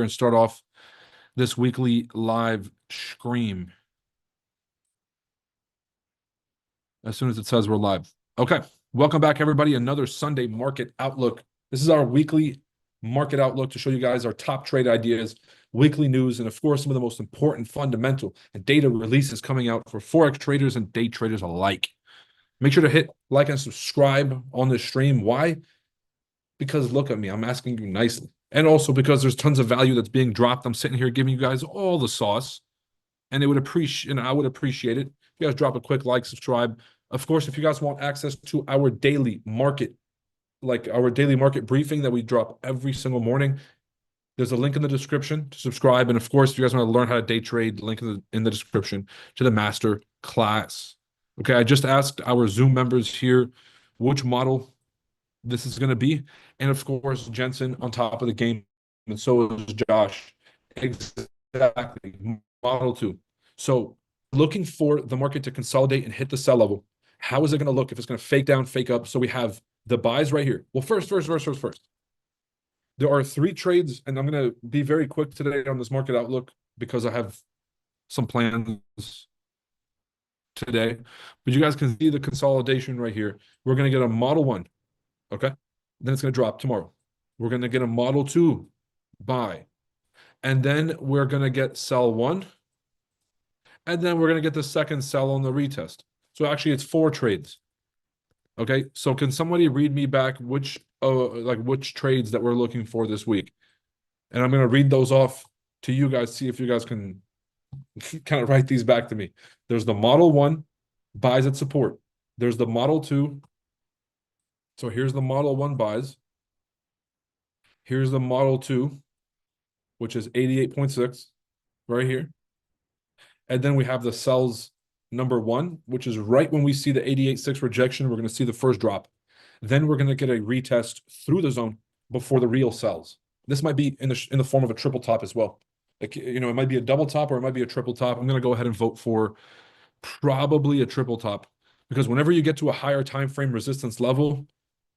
and start off this weekly live stream as soon as it says we're live. Okay, welcome back, everybody. Another Sunday market outlook. This is our weekly market outlook to show you guys our top trade ideas, weekly news, and of course, some of the most important fundamental and data releases coming out for Forex traders and day traders alike. Make sure to hit like and subscribe on the stream. Why? Because look at me, I'm asking you nicely. And also because there's tons of value that's being dropped. I'm sitting here giving you guys all the sauce. And I would appreciate it. If you guys drop a quick like, subscribe. Of course, if you guys want access to our daily market, like our daily market briefing that we drop every single morning, there's a link in the description to subscribe. And of course, if you guys want to learn how to day trade, link in the description to the master class. Okay, I just asked our Zoom members here which model this is going to be. And of course, Jensen on top of the game. And so is Josh. Exactly. Model 2. So looking for the market to consolidate and hit the sell level. How is it going to look if it's going to fake down, fake up? So we have the buys right here. Well, first. There are 3 trades, and I'm going to be very quick today on this market outlook because I have some plans today. But you guys can see the consolidation right here. We're going to get a Model 1, okay? Then it's going to drop tomorrow. We're going to get a Model 2 buy. And then we're going to get sell 1. And then we're going to get the second sell on the retest. So actually, it's 4 trades. Okay, so can somebody read me back which trades that we're looking for this week? And I'm going to read those off to you guys, see if you guys can kind of write these back to me. There's the Model 1, buys at support. There's the Model 2. So here's the Model 1 buys. Here's the Model 2, which is 88.6 right here. And then we have the sells number 1, which is right when we see the 88.6 rejection, we're going to see the first drop. Then we're going to get a retest through the zone before the real sells. This might be in the form of a triple top as well. Like, you know, it might be a double top or it might be a triple top. I'm going to go ahead and vote for probably a triple top, because whenever you get to a higher time frame resistance level,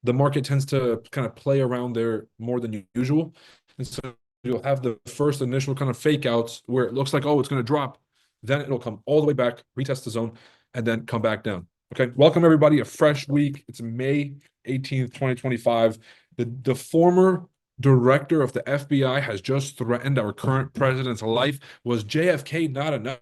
the market tends to kind of play around there more than usual. And so you'll have the first initial kind of fake outs where it looks like, oh, it's going to drop. Then it'll come all the way back, retest the zone, and then come back down. Okay, welcome everybody. A fresh week. It's May 18th, 2025. The former director of the FBI has just threatened our current president's life. Was JFK not enough?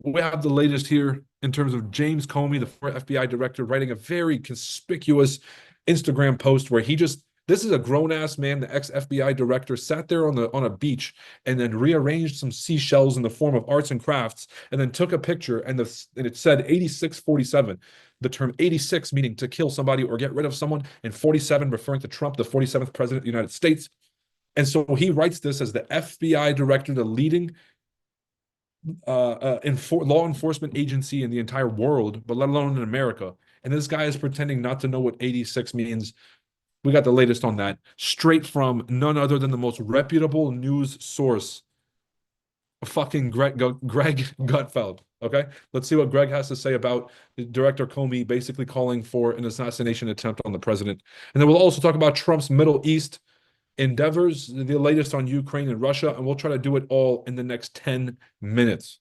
We have the latest here in terms of James Comey, the former FBI director, writing a very conspicuous Instagram post where this is a grown-ass man, the ex-FBI director, sat there on a beach and then rearranged some seashells in the form of arts and crafts, and then took a picture, and it said 8647. The term 86 meaning to kill somebody or get rid of someone, and 47 referring to Trump, the 47th president of the United States. And so he writes this as the FBI director, the leading law enforcement agency in the entire world, but let alone in America. And this guy is pretending not to know what 86 means. We got the latest on that straight from none other than the most reputable news source, fucking Greg Gutfeld. Okay, let's see what Greg has to say about Director Comey basically calling for an assassination attempt on the president. And then we'll also talk about Trump's Middle East endeavors, the latest on Ukraine and Russia, and we'll try to do it all in the next 10 minutes.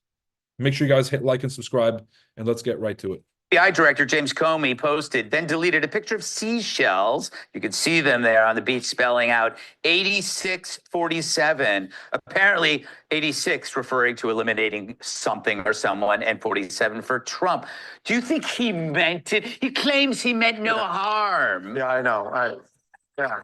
Make sure you guys hit like and subscribe, and let's get right to it. FBI Director James Comey posted, then deleted a picture of seashells. You can see them there on the beach spelling out 8647. Apparently 86 referring to eliminating something or someone, and 47 for Trump. Do you think he meant it? He claims he meant no harm. Yeah, I know. Yeah.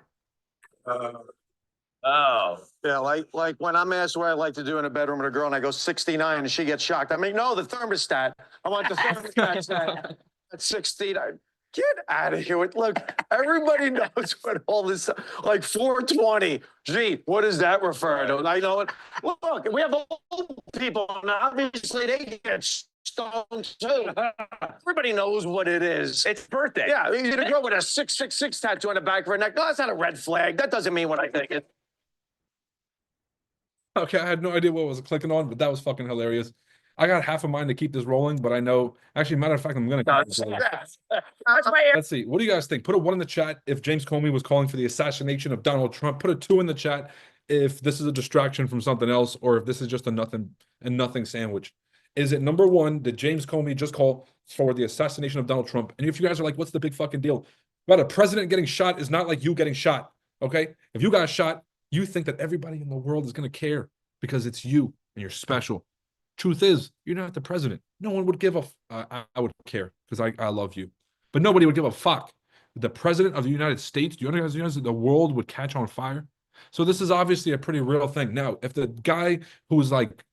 Oh. Yeah, like when I'm asked what I like to do in a bedroom with a girl and I go 69 and she gets shocked. I mean, no, the thermostat. I want the thermostat set at 69. Get out of here. Look, everybody knows what all this, like 420. Gee, what does that refer to? I know it. Look, we have old people, and obviously they get stoned too. Everybody knows what it is. It's birthday. Yeah, you get a girl with a 666 tattoo on the back of her neck. No, that's not a red flag. That doesn't mean what I think it. Okay, I had no idea what I was clicking on, but that was fucking hilarious. I got half a mind to keep this rolling, but I know, actually, matter of fact, I'm gonna keep this rolling. Let's see. What do you guys think? Put a 1 in the chat if James Comey was calling for the assassination of Donald Trump. Put a 2 in the chat if this is a distraction from something else, or if this is just a nothing sandwich. Is it number 1, did James Comey just call for the assassination of Donald Trump? And if you guys are like, what's the big fucking deal? But a president getting shot is not like you getting shot. Okay? If you got shot, you think that everybody in the world is gonna care because it's you and you're special. Truth is, you're not the president. No one would give a. I would care because I love you, but nobody would give a fuck. The president of the United States. Do you understand that the world would catch on fire? So this is obviously a pretty real thing. Now, if the guy who's like,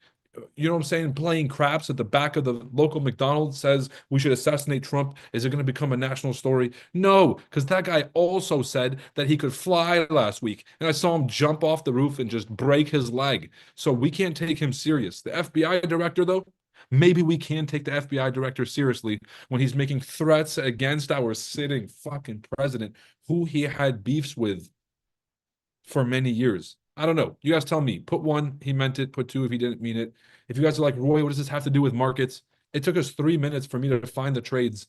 you know what I'm saying, playing craps at the back of the local McDonald's says we should assassinate Trump, is it going to become a national story? No, because that guy also said that he could fly last week, and I saw him jump off the roof and just break his leg. So we can't take him serious. The FBI director, though, maybe we can take the FBI director seriously when he's making threats against our sitting fucking president, who he had beefs with for many years. I don't know. You guys tell me. Put 1, he meant it. Put 2 if he didn't mean it. If you guys are like, Roy, what does this have to do with markets? It took us 3 minutes for me to find the trades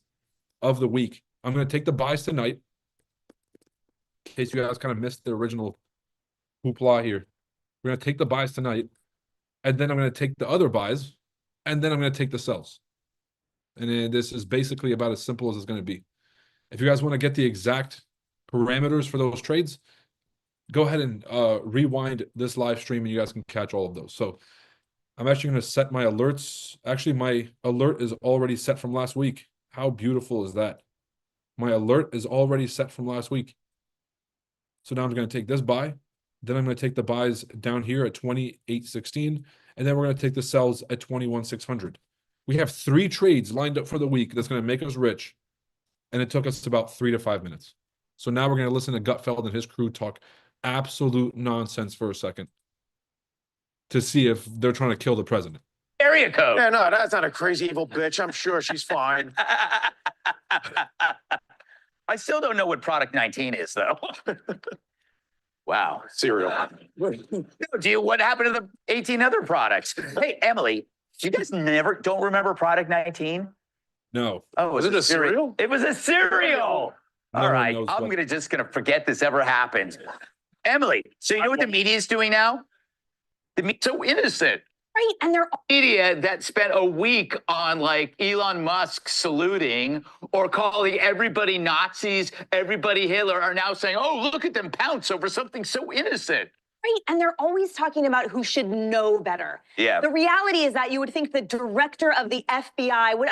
of the week. I'm going to take the buys tonight. In case you guys kind of missed the original hoopla here. We're going to take the buys tonight. And then I'm going to take the other buys. And then I'm going to take the sells. And this is basically about as simple as it's going to be. If you guys want to get the exact parameters for those trades, go ahead and rewind this live stream and you guys can catch all of those. So I'm actually going to set my alerts. Actually, my alert is already set from last week. How beautiful is that? My alert is already set from last week. So now I'm going to take this buy. Then I'm going to take the buys down here at 28.16. And then we're going to take the sells at 21.600. We have 3 trades lined up for the week that's going to make us rich. And it took us about 3 to 5 minutes. So now we're going to listen to Gutfeld and his crew talk absolute nonsense for a second to see if they're trying to kill the president. Area code. Yeah, no, that's not a crazy evil bitch. I'm sure she's fine. I still don't know what product 19 is, though. Wow. Cereal. What happened to the 18 other products? Hey, Emily, you guys don't remember product 19? No. Oh, Was it a cereal? It was a cereal. No All one right. knows I'm what- just gonna forget this ever happened. Emily, so you know what the media is doing now? The media so innocent. Right, and they're Media that spent a week on like Elon Musk saluting or calling everybody Nazis, everybody Hitler, are now saying, "Oh, look at them pounce over something so innocent." right, and they're always talking about who should know better. Yeah. The reality is that you would think the director of the FBI would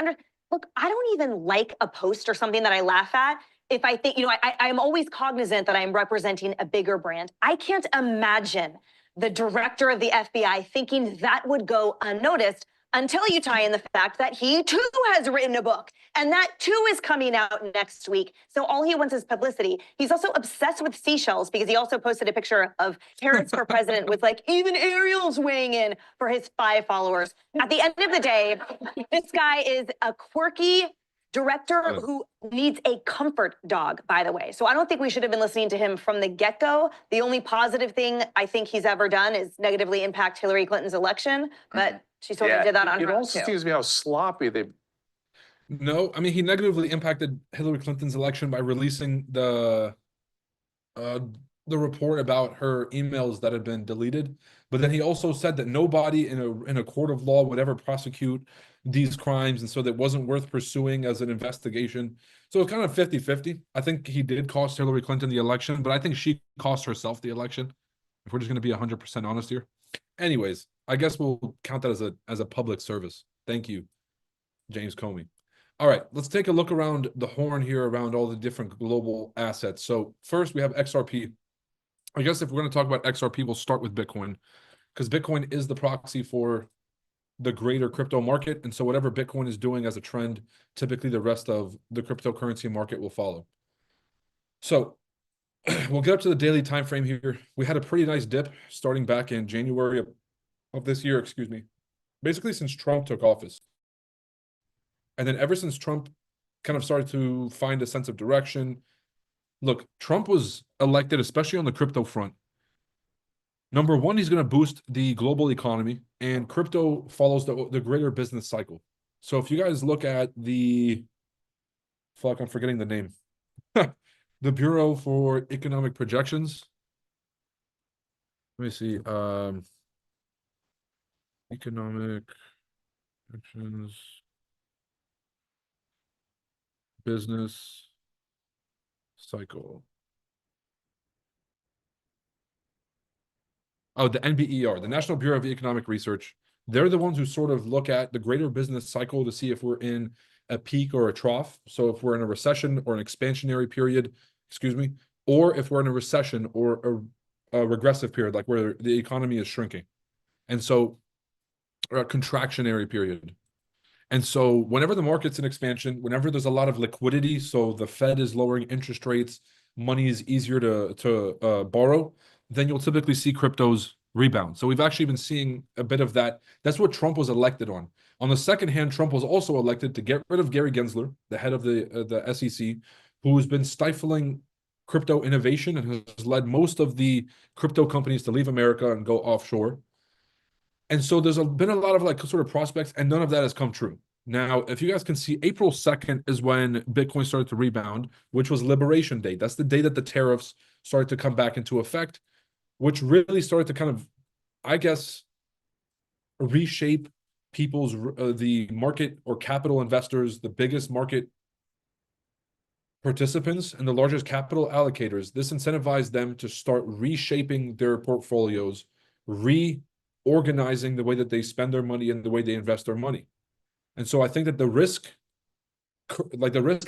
look, I don't even like a post or something that I laugh at if I think, I'm always cognizant that I'm representing a bigger brand. I can't imagine the director of the FBI thinking that would go unnoticed until you tie in the fact that he too has written a book, and that too is coming out next week. So all he wants is publicity. He's also obsessed with seashells because he also posted a picture of Tariff for president with like even Ariel's weighing in for his 5 followers. At the end of the day, this guy is a quirky director who needs a comfort dog, by the way. So I don't think we should have been listening to him from the get-go. The only positive thing I think he's ever done is negatively impact Hillary Clinton's election, but she totally Yeah. did that on It her own also too. seems to me how sloppy they. No, I mean, he negatively impacted Hillary Clinton's election by releasing the report about her emails that had been deleted. But then he also said that nobody in a court of law would ever prosecute these crimes, and so that wasn't worth pursuing as an investigation. So it's kind of 50-50. I think he did cost Hillary Clinton the election, but I think she cost herself the election, if we're just going to be 100% honest here. Anyways, I guess we'll count that as a public service. Thank you, James Comey. All right, let's take a look around the horn here around all the different global assets. So first we have XRP. I guess if we're going to talk about XRP, we'll start with Bitcoin, because Bitcoin is the proxy for the greater crypto market. And so whatever Bitcoin is doing as a trend, typically the rest of the cryptocurrency market will follow. So we'll get up to the daily time frame here. We had a pretty nice dip starting back in January of this year, excuse me, basically since Trump took office. And then ever since Trump kind of started to find a sense of direction, look, Trump was elected, especially on the crypto front, Number one, he's going to boost the global economy, and crypto follows the greater business cycle. So if you guys look at the, fuck, I'm forgetting the name, the Bureau for Economic Projections. Let me see. Economic projections, business cycle. Oh, the NBER, the National Bureau of Economic Research. They're the ones who sort of look at the greater business cycle to see if we're in a peak or a trough. So if we're in a recession or an expansionary period, excuse me, or if we're in a recession or a regressive period, like where the economy is shrinking. And so, or a contractionary period. And so whenever the market's in expansion, whenever there's a lot of liquidity, so the Fed is lowering interest rates, money is easier to borrow, then you'll typically see cryptos rebound. So we've actually been seeing a bit of that. That's what Trump was elected on. On the second hand, Trump was also elected to get rid of Gary Gensler, the head of the SEC, who's been stifling crypto innovation and has led most of the crypto companies to leave America and go offshore. And so there's been a lot of like sort of prospects, and none of that has come true. Now, if you guys can see, April 2nd is when Bitcoin started to rebound, which was Liberation Day. That's the day that the tariffs started to come back into effect, which really started to kind of, I guess, reshape people's the market or capital investors, the biggest market participants and the largest capital allocators. This incentivized them to start reshaping their portfolios, reorganizing the way that they spend their money and the way they invest their money. And so I think that the risk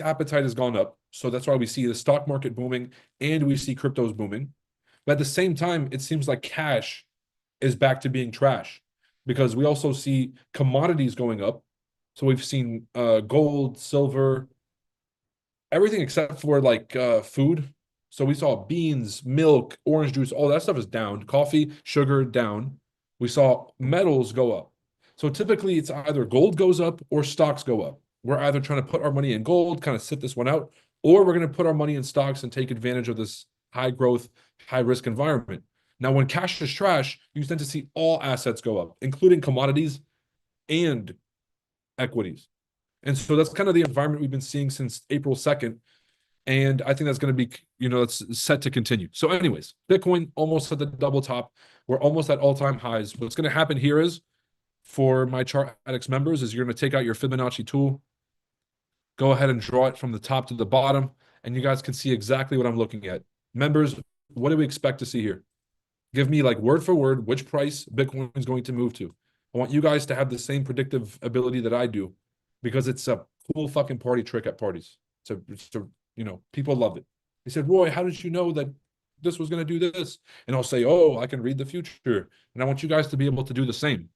appetite has gone up. So that's why we see the stock market booming and we see cryptos booming. But at the same time, it seems like cash is back to being trash because we also see commodities going up. So we've seen gold, silver, everything except for like food. So we saw beans, milk, orange juice, all that stuff is down. Coffee, sugar down. We saw metals go up. So typically it's either gold goes up or stocks go up. We're either trying to put our money in gold, kind of sit this one out, or we're going to put our money in stocks and take advantage of this high growth, high risk environment. Now, when cash is trash, you tend to see all assets go up, including commodities and equities. And so that's kind of the environment we've been seeing since April 2nd. And I think that's going to be, it's set to continue. So anyways, Bitcoin almost at the double top. We're almost at all-time highs. What's going to happen here is, for my Chart Addicts members, is you're going to take out your Fibonacci tool, go ahead and draw it from the top to the bottom, and you guys can see exactly what I'm looking at. Members, what do we expect to see here? Give me like word for word which price Bitcoin is going to move to. I want you guys to have the same predictive ability that I do, because it's a cool fucking party trick at parties. So people love it. They said, Roy, how did you know that this was going to do this? And I'll say, oh, I can read the future. And I want you guys to be able to do the same.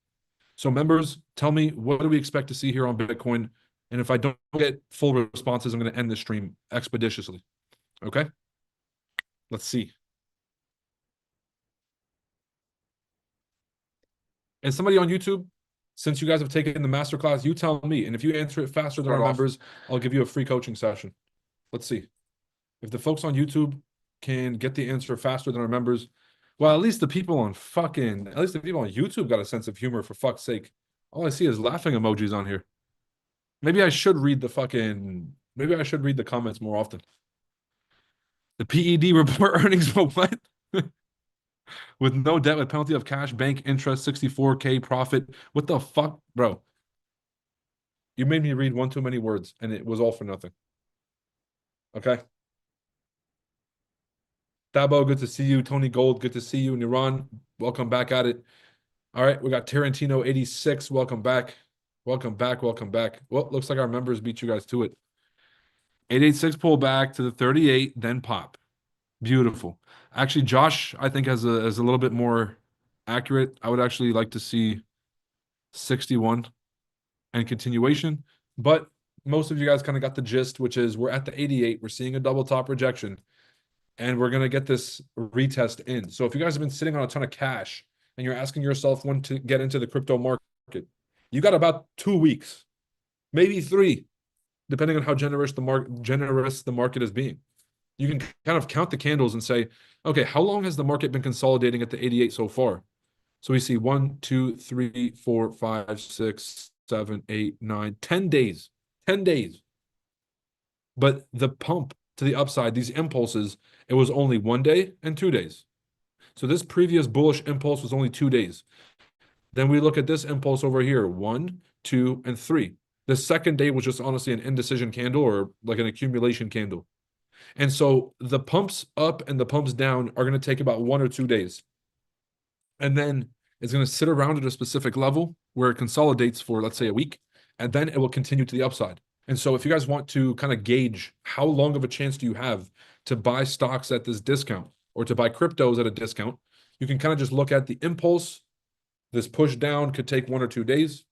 So members, tell me, what do we expect to see here on Bitcoin? And if I don't get full responses, I'm going to end the stream expeditiously. Okay? Let's see. And somebody on YouTube, since you guys have taken the masterclass, you tell me. And if you answer it faster than our members, I'll give you a free coaching session. Let's see. If the folks on YouTube can get the answer faster than our members, well, at least the people on YouTube got a sense of humor, for fuck's sake. All I see is laughing emojis on here. Maybe I should read the comments more often. The PED report earnings, but what? With no debt, with penalty of cash, bank interest, 64K profit. What the fuck, bro? You made me read one too many words, and it was all for nothing. Okay? Dabo, good to see you. Tony Gold, good to see you. Niran, welcome back at it. All right, we got Tarantino 86. Welcome back. Welcome back. Welcome back. Well, looks like our members beat you guys to it. 886 pull back to the 38, then pop. Beautiful. Actually, Josh, I think, has a little bit more accurate. I would actually like to see 61 and continuation. But most of you guys kind of got the gist, which is we're at the 88. We're seeing a double top rejection. And we're going to get this retest in. So if you guys have been sitting on a ton of cash and you're asking yourself when to get into the crypto market, you got about 2 weeks, maybe 3, depending on how generous the market is being. You can kind of count the candles and say, okay, how long has the market been consolidating at the 88 so far? So we see 1, 2, 3, 4, 5, 6, 7, 8, 9, 10 days. 10 days. But the pump to the upside, these impulses, it was only 1 day and 2 days. So this previous bullish impulse was only 2 days. Then we look at this impulse over here, 1, 2, and 3. The second day was just honestly an indecision candle or like an accumulation candle. And so the pumps up and the pumps down are going to take about 1 or 2 days. And then it's going to sit around at a specific level where it consolidates for, let's say, a week, and then it will continue to the upside. And so if you guys want to kind of gauge how long of a chance do you have to buy stocks at this discount or to buy cryptos at a discount, you can kind of just look at the impulse. This push down could take 1 or 2 days,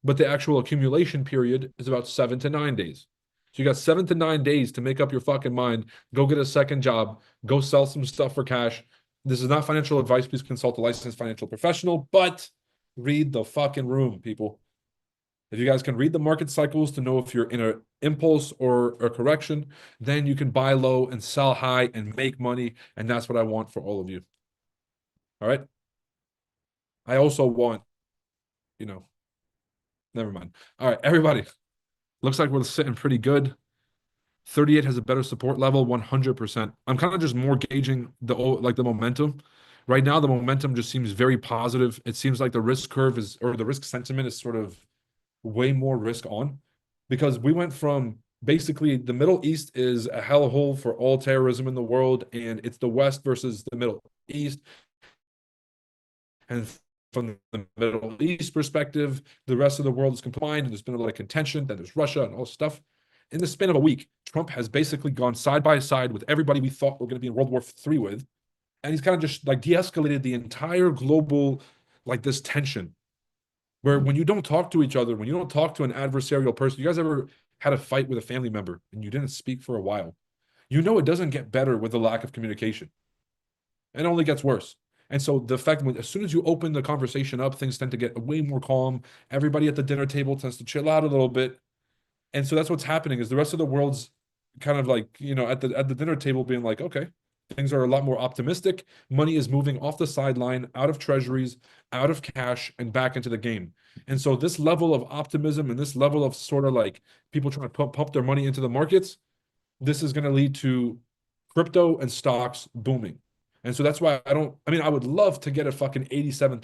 but the actual accumulation period is about 7 to 9 days. So you got 7 to 9 days to make up your fucking mind, go get a second job, go sell some stuff for cash. This is not financial advice. Please consult a licensed financial professional, but read the fucking room, people. If you guys can read the market cycles to know if you're in an impulse or a correction, then you can buy low and sell high and make money. And that's what I want for all of you. All right. I also want, never mind. All right, everybody. Looks like we're sitting pretty good. 38 has a better support level, 100%. I'm kind of just more gauging the momentum. Right now, the momentum just seems very positive. It seems like the risk curve is, or the risk sentiment is sort of way more risk on, because we went from basically the Middle East is a hellhole for all terrorism in the world, and it's the West versus the Middle East. And from the Middle East perspective, the rest of the world is combined, and there's been a lot of contention. Then there's Russia and all stuff. In the span of a week, Trump has basically gone side by side with everybody we thought were going to be in World War III with. And he's kind of just like de-escalated the entire global, like this tension, where when you don't talk to each other, when you don't talk to an adversarial person, you guys ever had a fight with a family member and you didn't speak for a while? You know it doesn't get better with the lack of communication. It only gets worse. And so the fact that as soon as you open the conversation up, things tend to get way more calm. Everybody at the dinner table tends to chill out a little bit. And so that's what's happening, is the rest of the world's kind of like, at the dinner table being like, okay, things are a lot more optimistic. Money is moving off the sideline, out of treasuries, out of cash, and back into the game. And so this level of optimism and this level of sort of like people trying to pump their money into the markets, this is going to lead to crypto and stocks booming. And so that's why I would love to get a fucking $87,000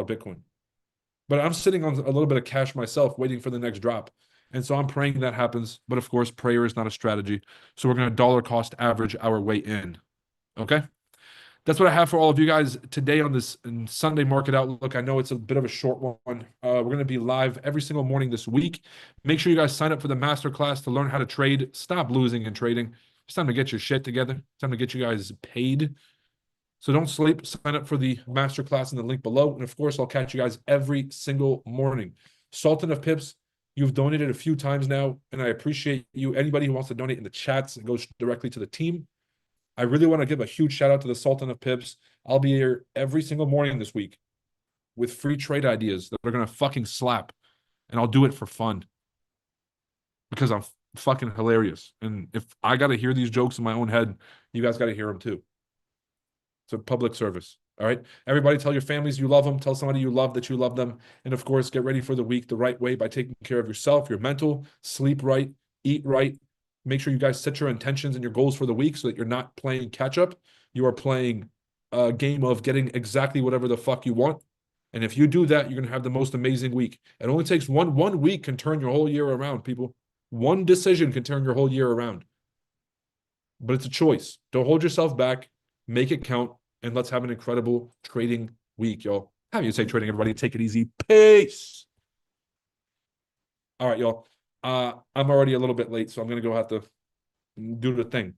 Bitcoin, but I'm sitting on a little bit of cash myself waiting for the next drop. And so I'm praying that happens. But of course, prayer is not a strategy. So we're going to dollar cost average our way in. Okay. That's what I have for all of you guys today on this Sunday market outlook. I know it's a bit of a short one. We're going to be live every single morning this week. Make sure you guys sign up for the masterclass to learn how to trade. Stop losing and trading. It's time to get your shit together. It's time to get you guys paid. So don't sleep. Sign up for the masterclass in the link below. And of course, I'll catch you guys every single morning. Sultan of Pips, you've donated a few times now, and I appreciate you. Anybody who wants to donate in the chats, it goes directly to the team. I really want to give a huge shout out to the Sultan of Pips. I'll be here every single morning this week with free trade ideas that are going to fucking slap. And I'll do it for fun because I'm fucking hilarious. And if I got to hear these jokes in my own head, you guys got to hear them too. It's a public service. All right. Everybody, tell your families you love them. Tell somebody you love that you love them. And of course, get ready for the week the right way by taking care of yourself, your mental, sleep right, eat right. Make sure you guys set your intentions and your goals for the week so that you're not playing catch up. You are playing a game of getting exactly whatever the fuck you want. And if you do that, you're going to have the most amazing week. It only takes one week can turn your whole year around, people. One decision can turn your whole year around. But it's a choice. Don't hold yourself back. Make it count. And let's have an incredible trading week, y'all. Have you say trading, everybody. Take it easy. Peace. All right, y'all. I'm already a little bit late, so I'm going to go have to do the thing.